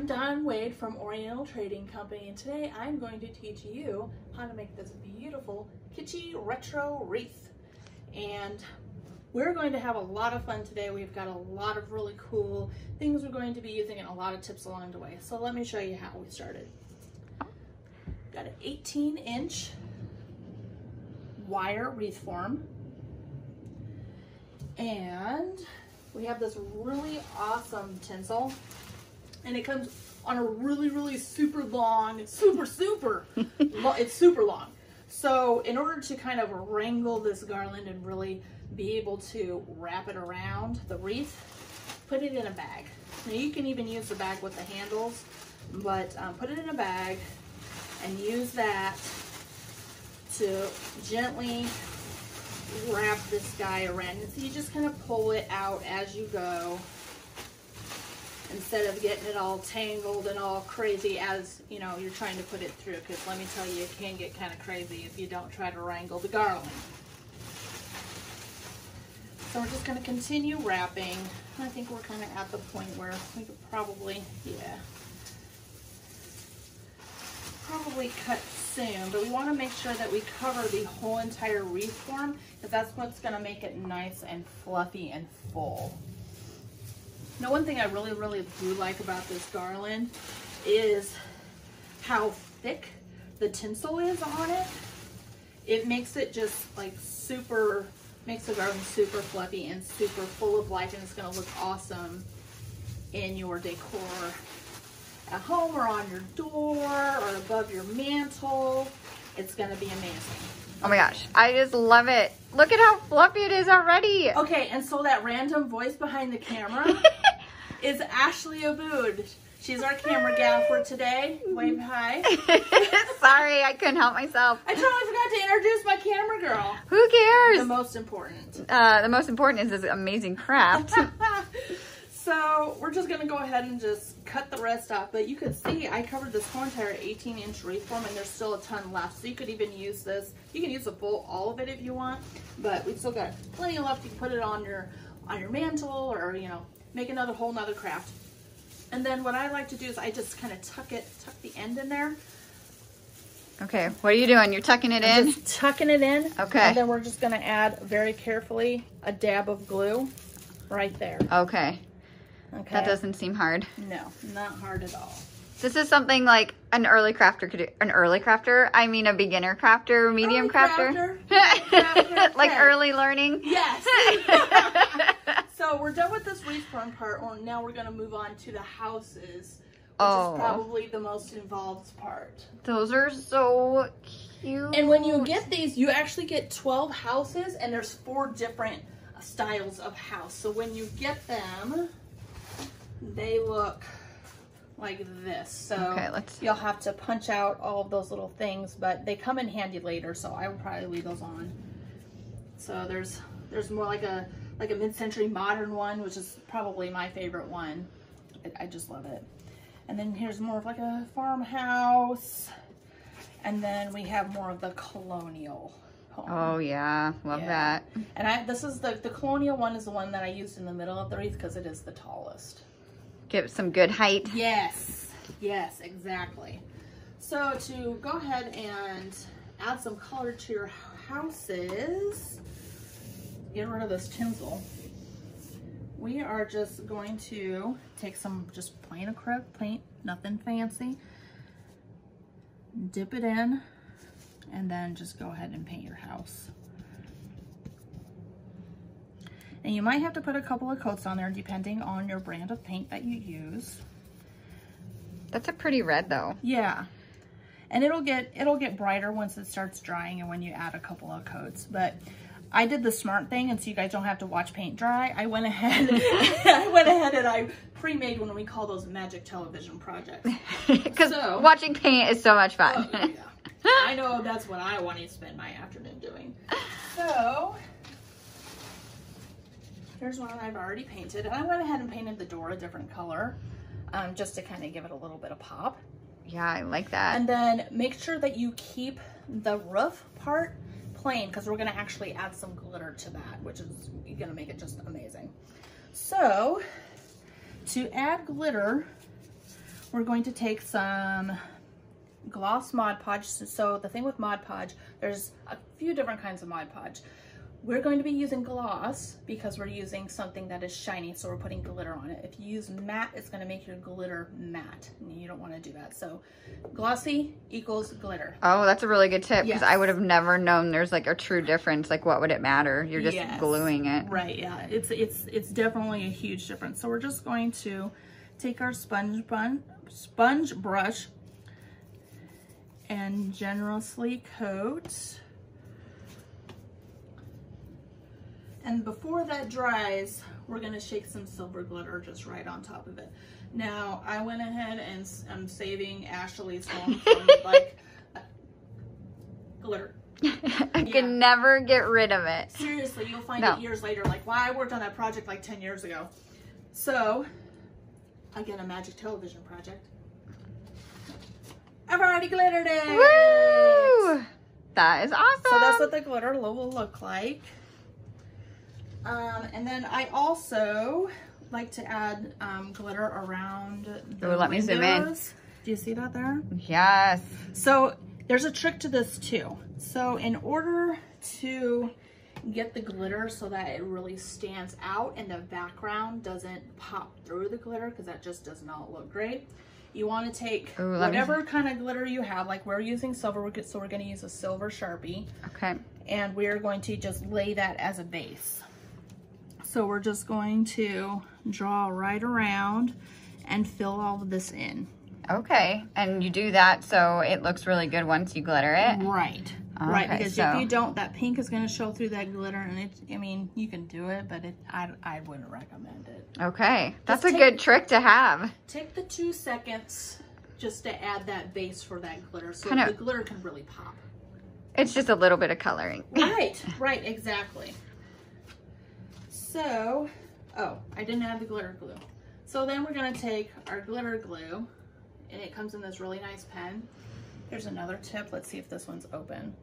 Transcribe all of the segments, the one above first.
I'm Don Wade from Oriental Trading Company, and today I'm going to teach you how to make this beautiful kitschy retro wreath. And we're going to have a lot of fun today. We've got a lot of really cool things we're going to be using and a lot of tips along the way. So let me show you how we started. Got an 18-inch wire wreath form, and we have this really awesome tinsel, and it comes on a really super long, it's super long. So in order to kind of wrangle this garland and really be able to wrap it around the wreath, put it in a bag. Now you can even use the bag with the handles, but put it in a bag and use that to gently wrap this guy around. And so you just kind of pull it out as you go, instead of getting it all tangled and all crazy as you know you're trying to put it through, because let me tell you, it can get kind of crazy if you don't try to wrangle the garland. So we're just going to continue wrapping. I think we're kind of at the point where we could probably cut soon, but we want to make sure that we cover the whole entire wreath form, because that's what's going to make it nice and fluffy and full. Now, one thing I really do like about this garland is how thick the tinsel is on it. It makes it just like makes the garland super fluffy and super full of life, and it's going to look awesome in your decor at home or on your door or above your mantle. It's going to be amazing. Oh my gosh, I just love it. Look at how fluffy it is already. Okay, and so that random voice behind the camera is Ashley Abood. She's our camera gal for today. Wave hi. Sorry, I couldn't help myself. I totally forgot to introduce my camera girl. Who cares? The most important. The most important is this amazing craft. So we're just gonna go ahead and just cut the rest off. But you can see I covered this whole entire 18-inch wreath form, and there's still a ton left. So you could even use this. You can use all of it if you want, but we've still got plenty left. You can put it on your mantle, or you know, make whole nother craft. And then what I like to do is I just kind of tuck the end in there. Okay, what are you doing? You're tucking it in? Just tucking it in. Okay. And then we're just gonna add very carefully a dab of glue right there. Okay. Okay. That doesn't seem hard. No, not hard at all. This is something like an early crafter could do. An early crafter? I mean a beginner crafter, medium crafter? Like early learning? Yes. So we're done with this wreath form part. Well, now we're going to move on to the houses, which is probably the most involved part. Those are so cute. And when you get these, you actually get 12 houses, and there's 4 different styles of house. So when you get them, they look like this. So okay, you'll have to punch out all of those little things, but they come in handy later, so I will probably leave those on. So there's more like a mid-century modern one, which is probably my favorite one. I just love it. And then here's more of like a farmhouse, and then we have more of the colonial home. Oh yeah, love that. And this is the colonial one is the one that I used in the middle of the wreath because it is the tallest. Give some good height. Yes, exactly. So to go ahead and add some color to your houses, get rid of this tinsel, we are just going to take some just plain acrylic paint, nothing fancy, dip it in, and then just go ahead and paint your house. And you might have to put a couple of coats on there depending on your brand of paint that you use. That's a pretty red though. Yeah. And it'll get brighter once it starts drying and when you add a couple of coats. But I did the smart thing, and so you guys don't have to watch paint dry. I went ahead and I pre-made one, and we call those magic television projects. Because watching paint is so much fun. Oh, yeah. I know that's what I want to spend my afternoon doing. So here's one I've already painted, and I went ahead and painted the door a different color, just to kind of give it a little bit of pop. Yeah, I like that. And then make sure that you keep the roof part plain, because we're going to actually add some glitter to that, which is going to make it just amazing. So to add glitter, we're going to take some gloss Mod Podge. So the thing with Mod Podge, there's a few different kinds of Mod Podge. We're going to be using gloss because we're using something that is shiny, so we're putting glitter on it. If you use matte, it's going to make your glitter matte, and you don't want to do that. So glossy equals glitter. Oh, that's a really good tip, because Yes. I would have never known there's like a true difference. Like, what would it matter? You're just Yes. gluing it. Right, yeah. It's definitely a huge difference. So we're just going to take our sponge brush and generously coat. And before that dries, we're gonna shake some silver glitter just right on top of it. Now, I went ahead and I'm saving Ashley's home from like glitter. I can never get rid of it. Seriously, you'll find it years later. Like, wow, I worked on that project like 10 years ago. So, again, a magic television project. I've already glittered it. Woo! That is awesome. So that's what the glitter will look like. And then I also like to add glitter around the Ooh, let me zoom in. Do you see that there? Yes. So there's a trick to this too. So in order to get the glitter so that it really stands out and the background doesn't pop through the glitter, because that just does not look great, you want to take whatever kind of glitter you have. Like, we're using silver, so we're going to use a silver Sharpie. Okay. And we're going to just lay that as a base. So we're just going to draw right around and fill all of this in. Okay, and you do that so it looks really good once you glitter it? Right. Okay, right, because if you don't, that pink is going to show through that glitter, and I mean, you can do it, but I wouldn't recommend it. Okay, that's a good trick to have. Take the 2 seconds just to add that base for that glitter, so Kinda, the glitter can really pop. It's just a little bit of coloring. Right, right, exactly. So, oh, I didn't add the glitter glue. So then we're going to take our glitter glue, and it comes in this really nice pen. Here's another tip. Let's see if this one's open.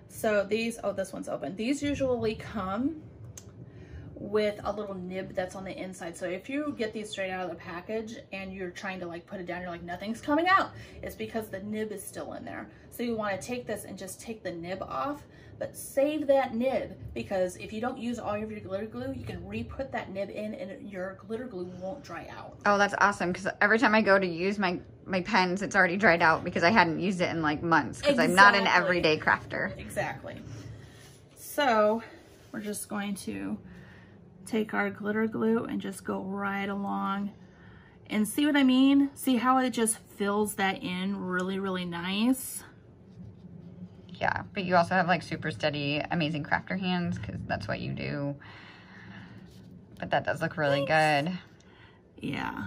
So these, oh, this one's open. These usually come with a little nib that's on the inside. So if you get these straight out of the package and you're trying to like put it down, you're like, nothing's coming out. It's because the nib is still in there. So you want to take this and just take the nib off, but save that nib, because if you don't use all of your glitter glue, you can re-put that nib in and your glitter glue won't dry out. Oh, that's awesome, because every time I go to use my pens, it's already dried out because I hadn't used it in like months, because I'm not an everyday crafter. Exactly. So we're just going to take our glitter glue and just go right along, and see what I mean? See how it just fills that in really, really nice? Yeah, but you also have like super steady, amazing crafter hands, because that's what you do. But that does look really good. Yeah.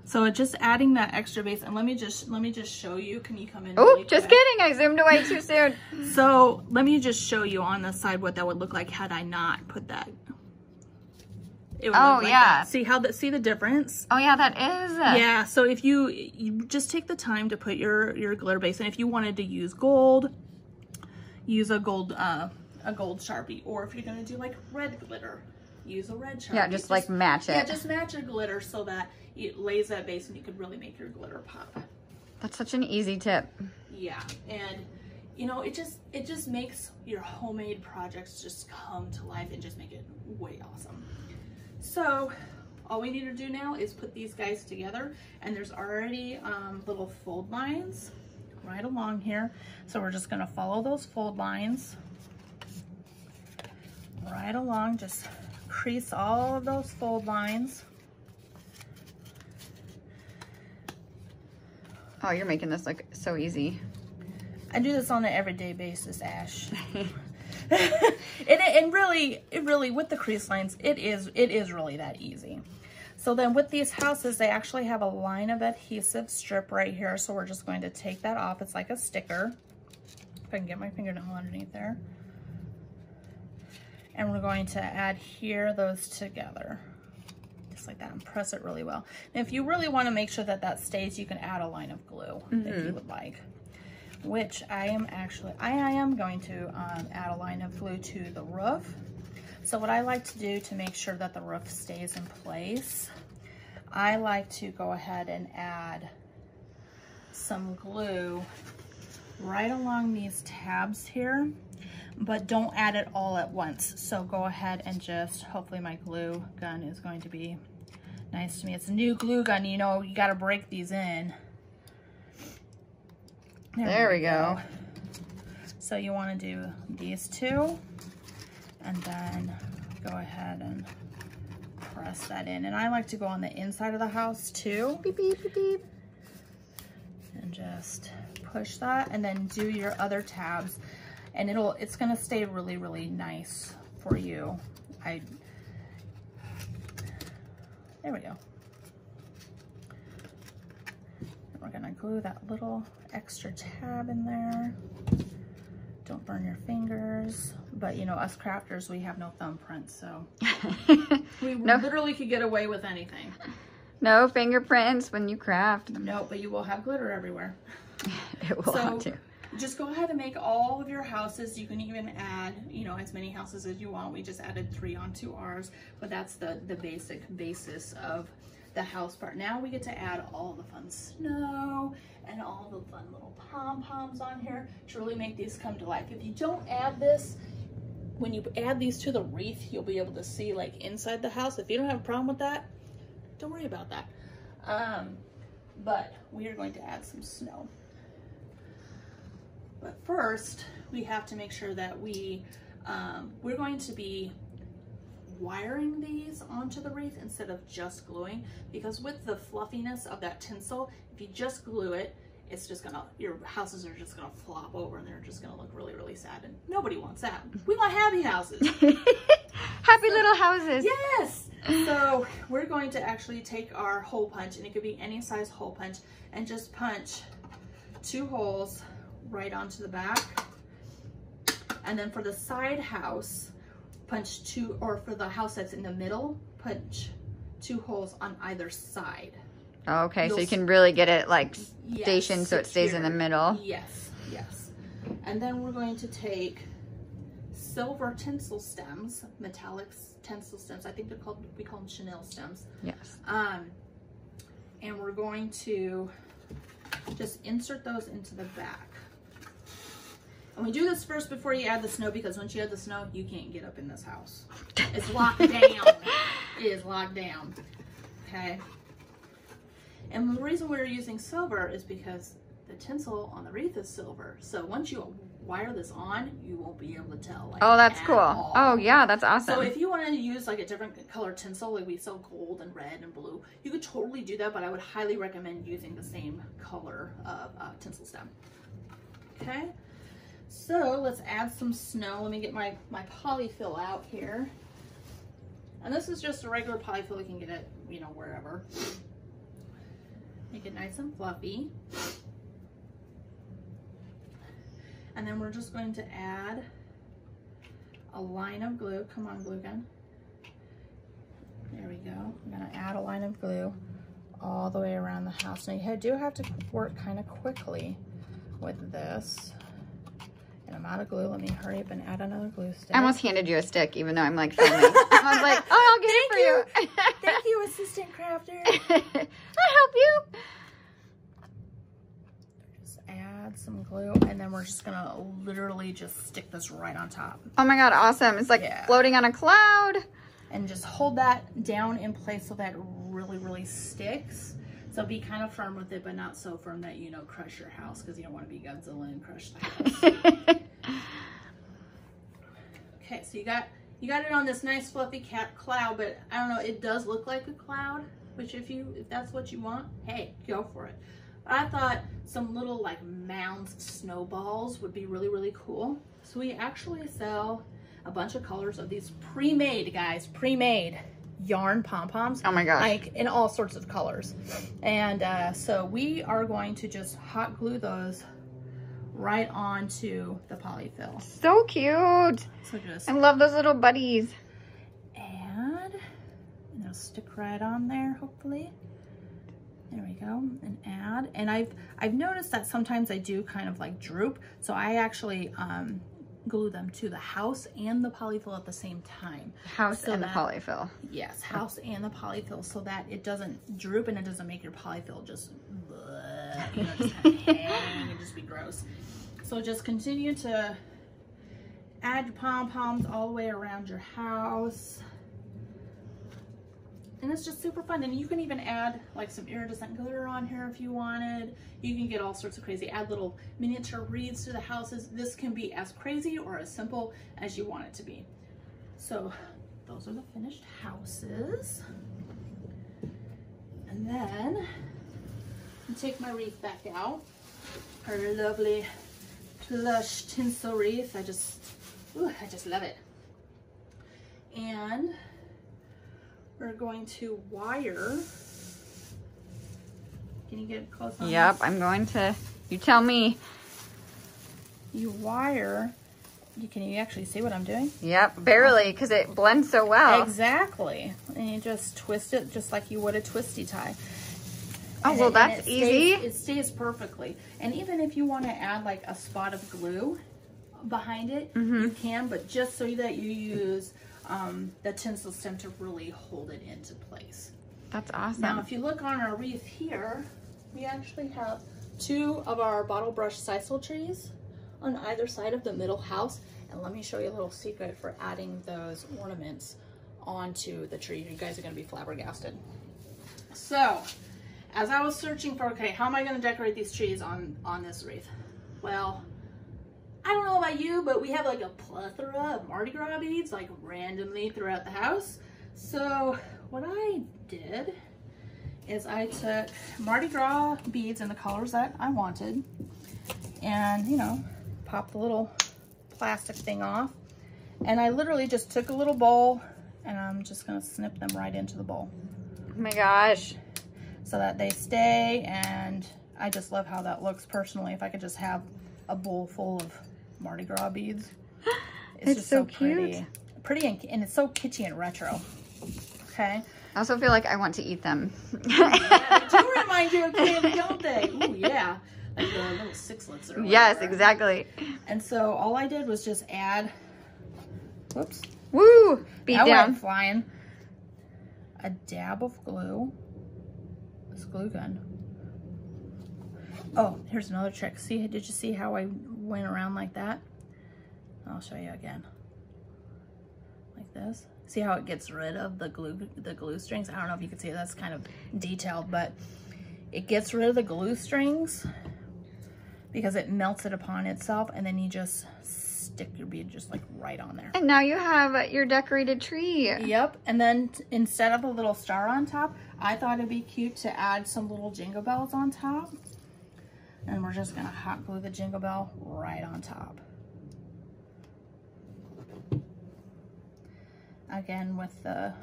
So just adding that extra base, and let me just show you. Can you come in? Oh, really just quick? kidding. I zoomed away too soon. So let me just show you on the side what that would look like had I not put that. It would look like yeah. that. See see the difference? Oh yeah, that is. Yeah. So if you just take the time to put your glitter base, and if you wanted to use gold, use a gold Sharpie, or if you're gonna do like red glitter, use a red Sharpie. Yeah, just like match it. Yeah, just match your glitter so that it lays that base and you could really make your glitter pop. That's such an easy tip. Yeah, and you know, it just makes your homemade projects just come to life and just make it way awesome. So all we need to do now is put these guys together, and there's already little fold lines right along here. So we're just gonna follow those fold lines right along, just crease all of those fold lines. Oh, you're making this look so easy. I do this on an everyday basis, Ash. and really with the crease lines, it is really that easy. So then with these houses, they actually have a line of adhesive strip right here. So we're just going to take that off. It's like a sticker. If I can get my fingernail underneath there. And we're going to adhere those together. Just like that, and press it really well. And if you really want to make sure that that stays, you can add a line of glue if you would like. Which I am going to add a line of glue to the roof. So what I like to do to make sure that the roof stays in place, I like to go ahead and add some glue right along these tabs here, but don't add it all at once. So go ahead and just, hopefully my glue gun is going to be nice to me. It's a new glue gun, you know, you got to break these in. There we go. So you want to do these two, and then go ahead and press that in. And I like to go on the inside of the house too. Beep, beep, beep, beep. And just push that, and then do your other tabs, and it's gonna stay really, really nice for you. There we go. And we're gonna glue that little extra tab in there. Don't burn your fingers, but you know, us crafters, we have no thumbprints, so we literally could get away with anything. No fingerprints when you craft. No, but you will have glitter everywhere. It will have to. Just go ahead and make all of your houses. You can even add, you know, as many houses as you want. We just added 3 onto ours, but that's the basic basis of the house part. Now we get to add all the fun snow and all the fun little pom-poms on here to really make these come to life. If you don't add this, when you add these to the wreath, you'll be able to see like inside the house. If you don't have a problem with that, don't worry about that. But we are going to add some snow. But first, we have to make sure that we're going to be wiring these onto the wreath instead of just gluing, because with the fluffiness of that tinsel, if you just glue it, it's just gonna, your houses are just gonna flop over and they're just gonna look really, really sad, and nobody wants that. We want happy houses. Happy little houses. Yes. So we're going to actually take our hole punch, and it could be any size hole punch, and just punch 2 holes right onto the back. And then for the side house, punch 2, or for the house that's in the middle, punch 2 holes on either side. Okay, so you can really get it like stationed, yes, so it stays in the middle. Yes, yes. And then we're going to take silver tinsel stems, metallic tinsel stems. I think they're called, we call them chenille stems. Yes. And we're going to just insert those into the back. And we do this first before you add the snow, because once you add the snow, you can't get up in this house. It's locked down. It is locked down. Okay. And the reason we're using silver is because the tinsel on the wreath is silver. So once you wire this on, you won't be able to tell. Like, oh, that's cool. All. Oh, yeah, that's awesome. So if you wanted to use like a different color tinsel, like we sell gold and red and blue, you could totally do that, but I would highly recommend using the same color of tinsel stem. Okay. So let's add some snow. Let me get my polyfill out here. And this is just a regular polyfill. You can get it, you know, wherever. Make it nice and fluffy. And then we're just going to add a line of glue. Come on, glue gun. There we go. I'm gonna add a line of glue all the way around the house. Now you do have to work kind of quickly with this. And I'm out of glue. Let me hurry up and add another glue stick. I almost handed you a stick, even though I'm like filming. I was like, oh, I'll get it for you. Thank you, assistant crafter. I'll help you. Just add some glue, and then we're just gonna literally just stick this right on top. Oh my God, awesome. It's like floating on a cloud. And just hold that down in place so that it really, really sticks. So be kind of firm with it, but not so firm that, you know, crush your house, because you don't want to be Godzilla and crush the house. Okay, so you got it on this nice fluffy cloud, but I don't know, it does look like a cloud, which if that's what you want, hey, go for it. But I thought some little like mounds of snowballs would be really, really cool. So we actually sell a bunch of colors of these pre-made, guys, pre-made yarn pom-poms. Oh my gosh. Like in all sorts of colors. And so we are going to just hot glue those right onto the polyfill. So cute. So just, I love those little buddies. and they'll stick right on there, hopefully. There we go, and add. And I've noticed that sometimes I do kind of like droop, so I actually glue them to the house and the polyfill at the same time. House and the polyfill. Yes, house and the polyfill, so that it doesn't droop and it doesn't make your polyfill just bleh. you know, just kind of hang and just be gross. So just continue to add your pom-poms all the way around your house. And it's just super fun. And you can even add like some iridescent glitter on here if you wanted. You can get all sorts of crazy, add little miniature wreaths to the houses. This can be as crazy or as simple as you want it to be. So those are the finished houses. And then I take my wreath back out. Our lovely plush tinsel wreath. I just love it. And we're going to wire. Can you get close on Yep, this? I'm going to. You tell me. You wire. Can you actually see what I'm doing? Yep, barely, because it blends so well. Exactly. And you just twist it just like you would a twisty tie. Oh, well, that's easy. It stays perfectly. And even if you want to add like a spot of glue behind it, you can, but just so that you use the tinsel stem to really hold it into place. That's awesome. Now, if you look on our wreath here, we actually have 2 of our bottle brush sisal trees on either side of the middle house. And let me show you a little secret for adding those ornaments onto the tree. You guys are going to be flabbergasted. So, as I was searching for, okay, how am I going to decorate these trees on this wreath? Well, I don't know about you, but we have like a plethora of Mardi Gras beads like randomly throughout the house. So what I did is I took Mardi Gras beads in the colors that I wanted and, you know, popped the little plastic thing off. And I literally just took a little bowl and I'm just going to snip them right into the bowl. Oh my gosh. So that they stay, and I just love how that looks personally. If I could just have a bowl full of Mardi Gras beads. It's just so cute. Pretty and it's so kitschy and retro. Okay. I also feel like I want to eat them. Yeah, they do remind you of candy, don't they? Ooh, yeah. Like the little sixlets or whatever. Yes, exactly. And so all I did was just add, whoops. Woo! Beat That down. went flying. A dab of glue. This glue gun. Oh, here's another trick. See, did you see how I went around like that? I'll show you again. Like this. See how it gets rid of the glue strings? I don't know if you can see it. That's kind of detailed, but it gets rid of the glue strings because it melts it upon itself, and then you just stick your bead just like right on there. And now you have your decorated tree. Yep. And then instead of a little star on top, I thought it'd be cute to add some little jingle bells on top. And we're just gonna hot glue the jingle bell right on top. Again, with the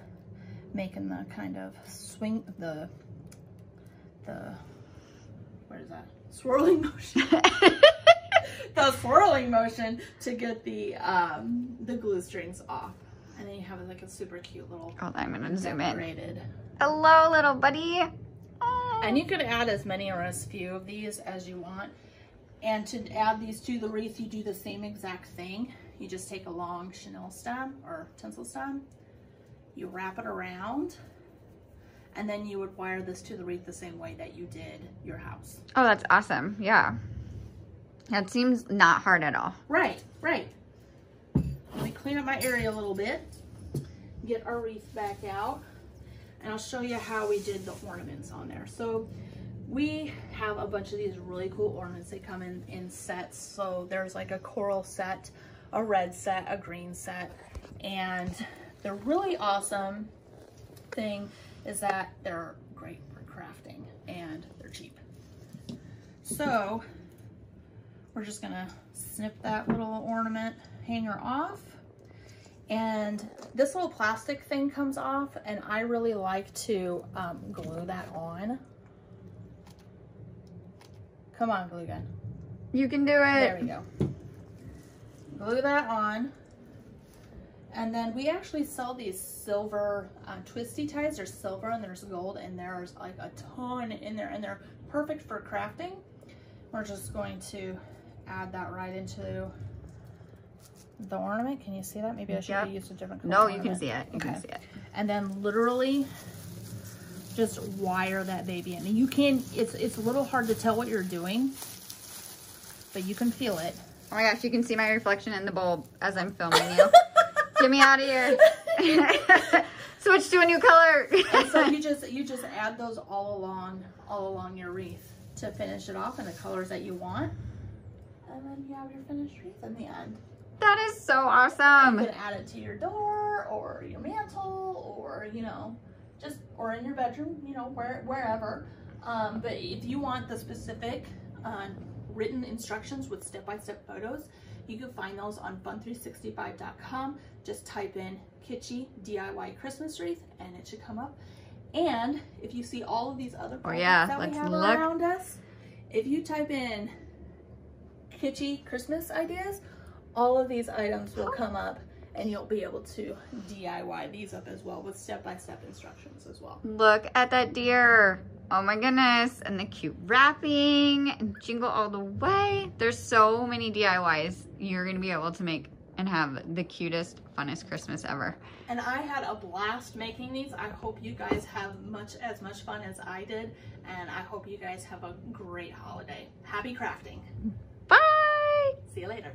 making the kind of swing, the what is that? Swirling motion. The swirling motion to get the glue strings off. And then you have like a super cute little I'm gonna zoom decorated. in. Hello, little buddy. Oh. And you could add as many or as few of these as you want. And to add these to the wreath, you do the same exact thing. You just take a long chenille stem or tinsel stem, you wrap it around, and then you would wire this to the wreath the same way that you did your house. Oh, that's awesome. Yeah. That seems not hard at all. Right, right. Let me clean up my area a little bit, get our wreath back out, and I'll show you how we did the ornaments on there. So we have a bunch of these really cool ornaments. They come in sets. So there's like a coral set, a red set, a green set, and the really awesome thing is that they're great for crafting and they're cheap. So we're just gonna snip that little ornament hanger off, and this little plastic thing comes off, and I really like to glue that on. Come on, glue gun. You can do it. There we go. Glue that on. And then we actually sell these silver twisty ties. There's silver and there's gold, and there's like a ton in there, and they're perfect for crafting. We're just going to add that right into the ornament. Can you see that? Maybe I should have used a different color. No, you can see it. You can see it. And then literally just wire that baby in. And you can, it's a little hard to tell what you're doing, but you can feel it. Oh my gosh, you can see my reflection in the bulb as I'm filming you. Get me out of here. Switch to a new color. And so you just add those all along your wreath to finish it off in the colors that you want. And then you have your finished wreath in the end. That is so awesome. You can add it to your door or your mantle, or, you know, just, or in your bedroom, you know, wherever. But if you want the specific written instructions with step-by-step photos, you can find those on fun365.com. Just type in Kitschy DIY Christmas wreath and it should come up. And if you see all of these other products that we have around us, if you type in Kitschy Christmas ideas, all of these items will come up and you'll be able to DIY these up as well with step-by-step instructions as well. Look at that deer. Oh my goodness. And the cute wrapping and jingle all the way. There's so many DIYs you're going to be able to make and have the cutest, funnest Christmas ever. And I had a blast making these. I hope you guys have as much fun as I did. And I hope you guys have a great holiday. Happy crafting. Bye. See you later.